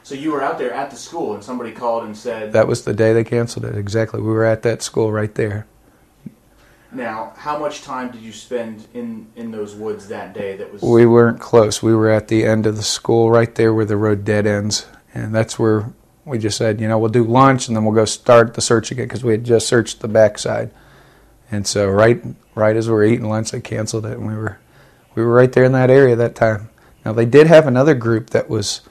So you were out there at the school, and somebody called and said... That was the day they canceled it, exactly. We were at that school right there. Now, how much time did you spend in those woods that day? We weren't close. We were at the end of the school right there where the road dead ends. And that's where we just said, we'll do lunch and then we'll go start the search again because we had just searched the backside. And so right as we were eating lunch, they canceled it. And we were right there in that area that time. Now, they did have another group that was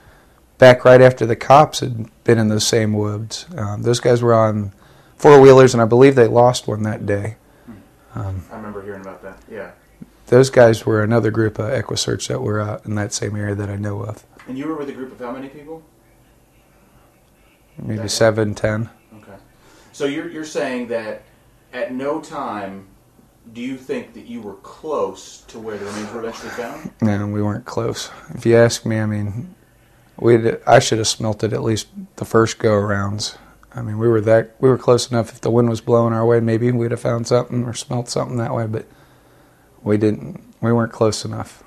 back right after the cops had been in those same woods. Those guys were on four-wheelers, and I believe they lost one that day. I remember hearing about that, yeah. Those guys were another group of EquiSearch that were out in that same area that I know of. And you were with a group of how many people? Maybe 7, 10. Okay. So you're saying that at no time do you think that you were close to where the remains were eventually found? No, we weren't close. If you ask me, I should have smelt it at least the first go-arounds. We were close enough. If the wind was blowing our way, maybe we'd have found something or smelt something that way, but we didn't. We weren't close enough.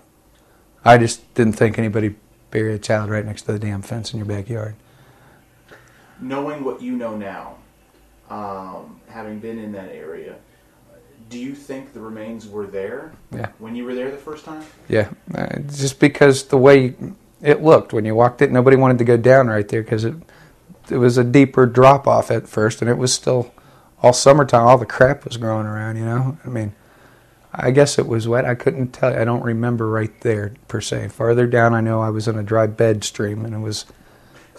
I just didn't think anybody buried a child right next to the damn fence in your backyard. Knowing what you know now, having been in that area, do you think the remains were there? Yeah. When you were there the first time? Yeah, just because the way it looked when you walked it, nobody wanted to go down right there because it was a deeper drop-off at first, and it was still all summertime. All the crap was growing around, I guess it was wet. I couldn't tell you. I don't remember right there, per se. Farther down, I know I was in a dry bed stream, and it was...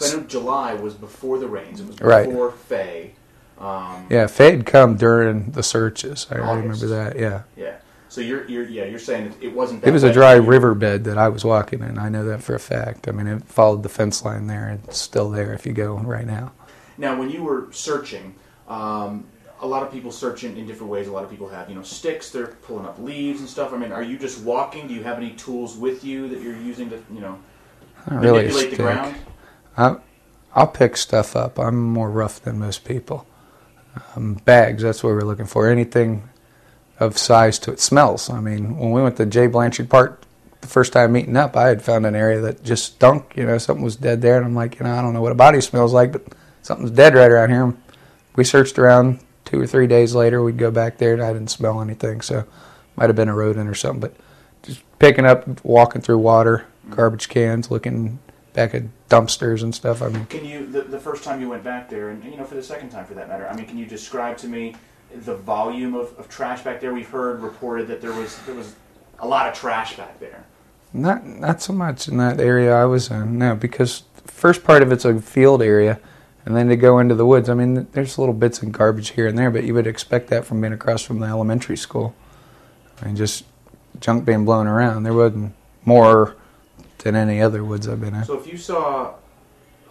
I know July was before the rains. It was right. Before Faye. Yeah, Faye had come during the searches. I August. remember that, yeah. Yeah. So you're saying it wasn't that It was a wet dry riverbed that I was walking in. I know that for a fact. It followed the fence line there. It's still there if you go right now. Now, when you were searching, a lot of people search in different ways. A lot of people have, sticks. They're pulling up leaves and stuff. Are you just walking? Do you have any tools with you that you're using to, manipulate the ground? I'll pick stuff up. I'm more rough than most people. Bags, that's what we're looking for. Anything of size to it. Smells. When we went to J. Blanchard Park the first time meeting up, I had found an area that just stunk. Something was dead there, and I'm like, I don't know what a body smells like, but something's dead right around here. We searched around 2 or 3 days later. We'd go back there, and I didn't smell anything, so might have been a rodent or something. But just picking up, walking through water, garbage cans, looking back at dumpsters and stuff. Can you, the first time you went back there, and for the second time for that matter, can you describe to me the volume of trash back there? We've heard reported that there was a lot of trash back there. Not so much in that area I was in, no, because the first part of it's a field area, and then to go into the woods, there's little bits of garbage here and there, but you would expect that from being across from the elementary school. Just junk being blown around. There wasn't more than any other woods I've been in. So if you saw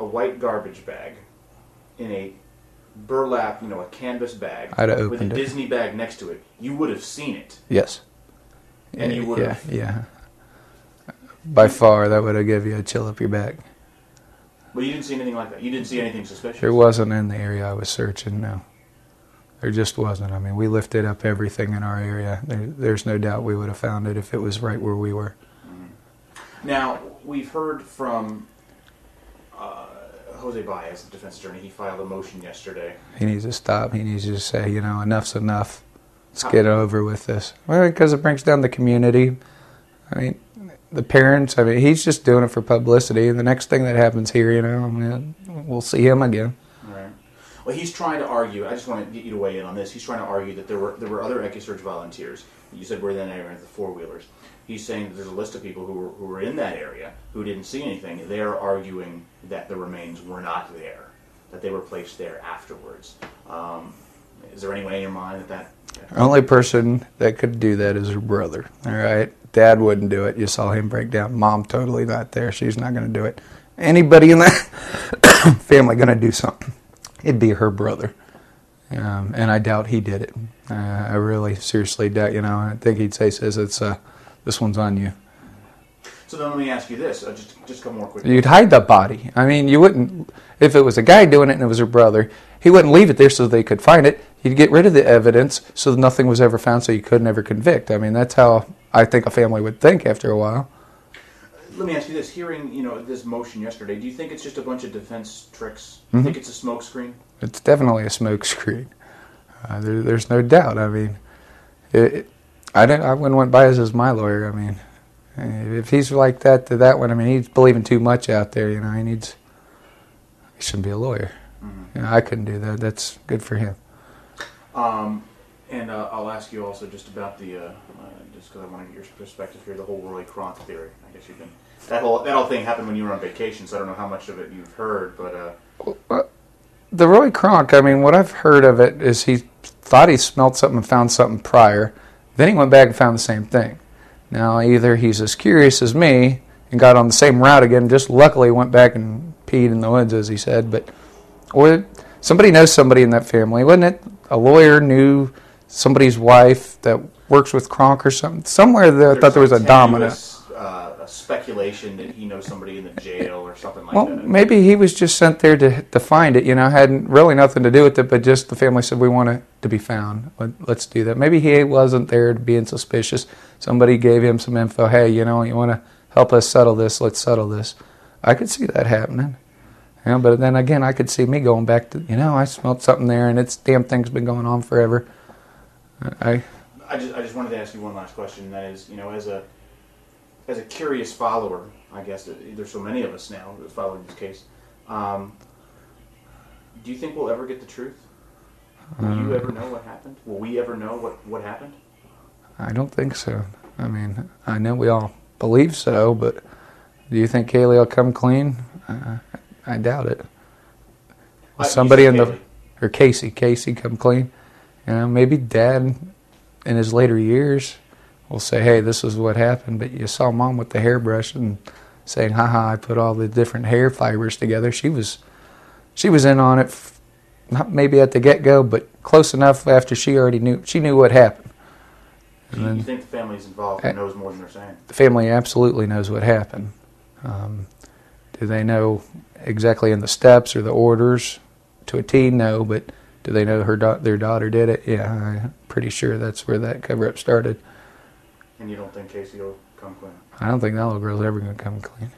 a white garbage bag in a burlap, a canvas bag I'd have with a opened it. Disney bag next to it, you would have seen it. Yes. And you would have. Yeah. By far, that would have given you a chill up your back. But you didn't see anything like that? You didn't see anything suspicious? There wasn't in the area I was searching, no. There just wasn't. We lifted up everything in our area. There's no doubt we would have found it if it was right where we were. Now, we've heard from Jose Baez, the defense attorney. He filed a motion yesterday. He needs to stop. He needs to say, enough's enough. Let's get over with this. Well, because it brings down the community. The parents, he's just doing it for publicity. And the next thing that happens here, we'll see him again. Right. Well, he's trying to argue, I just want to get you to weigh in on this. He's trying to argue that there were other EquiSearch volunteers. You said we're in that area, the four-wheelers. He's saying that there's a list of people who were in that area who didn't see anything. They're arguing that the remains were not there, that they were placed there afterwards. Is there any way in your mind that... The only person that could do that is her brother, all right? Dad wouldn't do it. You saw him break down. Mom totally not there. She's not going to do it. Anybody in that family going to do something, it'd be her brother. And I doubt he did it. I really seriously doubt, I think he'd say, it's this one's on you. So then let me ask you this, just a couple more quick. You'd hide the body. You wouldn't, if it was a guy doing it and it was her brother, he wouldn't leave it there so they could find it. He'd get rid of the evidence so that nothing was ever found so you could never convict. That's how I think a family would think after a while. let me ask you this: hearing this motion yesterday, do you think it's just a bunch of defense tricks? Mm-hmm. Do you think it's a smokescreen? It's definitely a smokescreen. There's no doubt. I mean, I wouldn't want bias as my lawyer. I mean, if he's like that to that one, I mean, he's believing too much out there. He shouldn't be a lawyer. Mm-hmm. I couldn't do that. That's good for him. And I'll ask you also just about the just because I want to get your perspective here, the whole Roy Kronk theory. I guess you've been that whole thing happened when you were on vacation, so I don't know how much of it you've heard, but. The Roy Kronk, I mean, what I've heard of it is he thought he smelled something and found something prior. Then he went back and found the same thing. Now, either he's as curious as me and got on the same route again, just luckily went back and peed in the woods, as he said, or somebody knows somebody in that family. Wasn't it a lawyer knew somebody's wife that works with Kronk or something? Somewhere there, I thought there was a domino. Speculation that he knows somebody in the jail or something like that. Well, maybe he was just sent there to find it, had really nothing to do with it, but just the family said, we want it to be found. Let's do that. Maybe he wasn't there being suspicious. Somebody gave him some info. Hey, you want to help us settle this? Let's settle this. I could see that happening. But then again, I could see me going back to, I smelled something there, and it's damn thing's been going on forever. I just wanted to ask you one last question, and that is, as a curious follower, I guess there's so many of us now following this case. Do you think we'll ever get the truth? Will you ever know what happened? Will we ever know what happened? I don't think so. I mean, I know we all believe so, but do you think Kaylee will come clean? I doubt it. Somebody or Casey come clean. Maybe Dad in his later years will say, hey, this is what happened, but you saw Mom with the hairbrush and saying, haha, I put all the different hair fibers together. She was in on it, not maybe at the get-go, but close enough after she already knew what happened. Do you think the family's involved and knows more than they're saying? The family absolutely knows what happened. Do they know exactly in the steps or the orders to a T? No, but do they know their daughter did it? Yeah, I'm pretty sure that's where that cover-up started. And you don't think Casey will come clean? I don't think that little girl's ever going to come clean.